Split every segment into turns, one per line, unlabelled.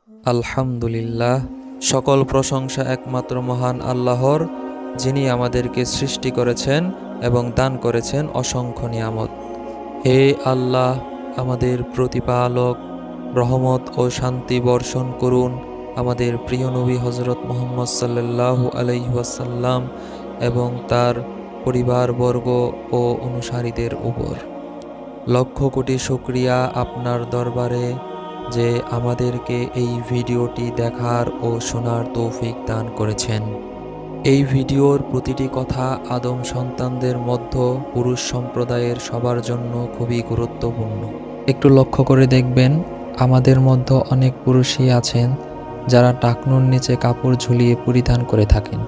আলহামদুলিল্লাহ, সকল প্রশংসা একমাত্র মহান আল্লাহর, যিনি আমাদেরকে সৃষ্টি করেছেন এবং দান করেছেন অসংখ্য নিয়ামত। হে আল্লাহ, আমাদের প্রতিপালক, রহমত ও শান্তি বর্ষণ করুন আমাদের প্রিয় নবী হজরত মুহাম্মদ সাল্লাল্লাহু আলাইহি ওয়াসাল্লাম এবং তার পরিবারবর্গ ও অনুসারীদের উপর। লক্ষ কোটি শুকরিয়া আপনার দরবারে যে আমাদেরকে এই ভিডিওটি দেখার ও শোনার তৌফিক দান করেছেন। এই ভিডিওর প্রতিটি কথা আদম সন্তানদের মধ্যে পুরুষ সম্প্রদায়ের সবার জন্য খুবই গুরুত্বপূর্ণ। একটু লক্ষ্য করে দেখবেন, আমাদের মধ্যে অনেক পুরুষই আছেন যারা টাকনুর নিচে কাপড় ঝুলিয়ে পরিধান করে থাকেন।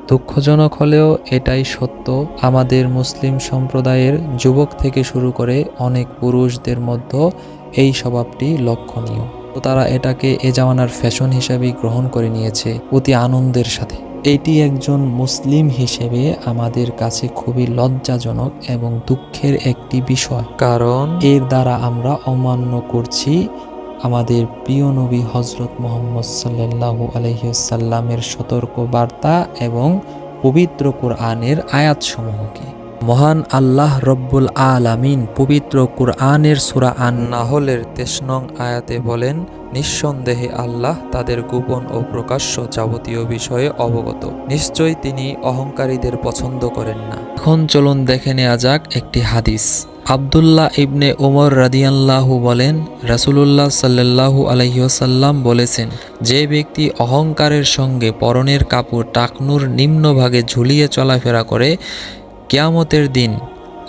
দুঃখজনক হলেও এটাই সত্য, আমাদের মুসলিম সম্প্রদায়ের যুবক থেকে শুরু করে অনেক পুরুষদের মধ্যে এই স্বভাবটি লক্ষণীয়। তো তারা এটাকে এ জামানার ফ্যাশন হিসেবেই গ্রহণ করে নিয়েছে অতি আনন্দের সাথে। এটি একজন মুসলিম হিসেবে আমাদের কাছে খুবই লজ্জাজনক এবং দুঃখের একটি বিষয়, কারণ এর দ্বারা আমরা অমান্য করছি আমাদের প্রিয় নবী হজরত মুহাম্মদ সাল্লাল্লাহু আলাইহি ওয়াসাল্লামের সতর্ক বার্তা এবং পবিত্র কোরআনের আয়াতসমূহকে। মহান আল্লাহ রব্বুল আলামিন পবিত্র কোরআনের সূরা আন-নাহলের 23 নং আয়াতে বলেন, নিঃসন্দেহে আল্লাহ তাদের গোপন ও প্রকাশ্য যাবতীয় বিষয়ে অবগত। নিশ্চয়ই তিনি অহংকারীদের পছন্দ করেন না। এখন চলুন দেখে নেওয়া যাক একটি হাদিস। আব্দুল্লাহ ইবনে ওমর রাদিয়াল্লাহু বলেন, রাসূলুল্লাহ সাল্লাল্লাহু আলাইহি ওয়াসাল্লাম বলেছেন, যে ব্যক্তি অহংকারের সঙ্গে পরনের কাপড় টাকনুর নিম্নভাগে ঝুলিয়ে চলাফেরা করে, কিয়ামতের দিন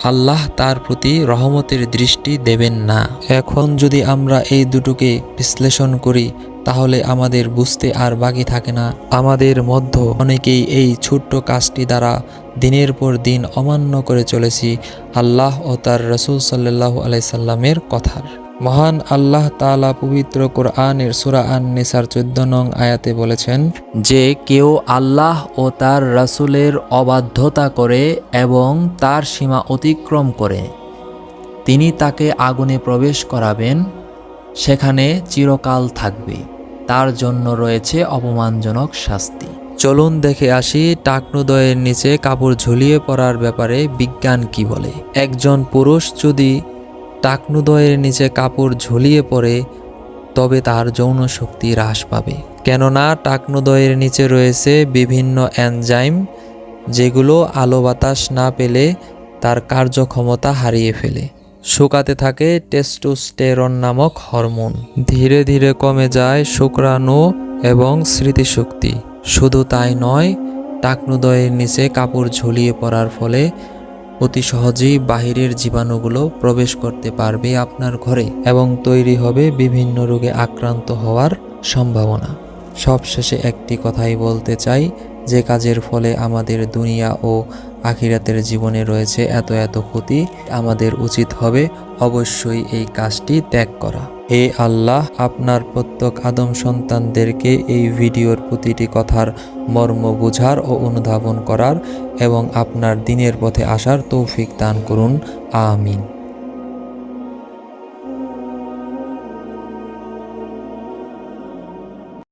আল্লাহ তার প্রতি রহমতের দৃষ্টি দেবেন না। এখন যদি আমরা এই দুটোকে বিশ্লেষণ করি, তাহলে আমাদের বুঝতে আর বাকি থাকে না, আমাদের মধ্যে অনেকেই এই ছোট্ট কাজটি দ্বারা দিনের পর দিন অমান্য করে চলেছি আল্লাহ ও তার রাসূল সাল্লাল্লাহু আলাইহি সাল্লামের কথার। মহান আল্লাহ তাআলা পবিত্র কোরআনের সূরা আন-নিসার 14 নং আয়াতে বলেছেন, যে কেউ আল্লাহ ও তার রাসূলের অবাধ্যতা করে এবং তার সীমা অতিক্রম করে, তিনি তাকে আগুনে প্রবেশ করাবেন, সেখানে চিরকাল থাকবে, তার জন্য রয়েছে অপমানজনক শাস্তি। চলুন দেখে আসি টাকনুদয়ের নিচে কাপড় ঝুলিয়ে পরার ব্যাপারে বিজ্ঞান কি বলে। একজন পুরুষ যদি টাকনুদয়ের নিচে কাপড় ঝুলিয়ে পড়ে, তবে তার যৌন শক্তি হ্রাস পাবে, কেননা টাকনুদয়ের নিচে রয়েছে বিভিন্ন এনজাইম, যেগুলো আলো বাতাস না পেলে তার কার্যক্ষমতা হারিয়ে ফেলে। শুকাতে থাকে টেস্টোস্টেরন নামক হরমোন, ধীরে ধীরে কমে যায় শুক্রাণু এবং স্মৃতিশক্তি। শুধু তাই নয়, টাকনুদয়ের নিচে কাপড় ঝুলিয়ে পড়ার ফলে অতি সহজেই বাহিরের জীবাণুগুলো প্রবেশ করতে পারবে আপনার ঘরে এবং তৈরি হবে বিভিন্ন রোগে আক্রান্ত হওয়ার সম্ভাবনা। সবশেষে একটি কথাই বলতে চাই, যে কাজের ফলে আমাদের দুনিয়া ও আখিরাতের জীবনে রয়েছে এত এত ক্ষতি, আমাদের উচিত হবে অবশ্যই এই কাজটি ত্যাগ করা। হে আল্লাহ, আপনার প্রত্যেক আদম সন্তানদেরকে এই ভিডিওর প্রতিটি কথার মর্ম বুঝার ও অনুধাবন করার এবং আপনার দ্বীনের পথে আসার তৌফিক দান করুন। আমিন।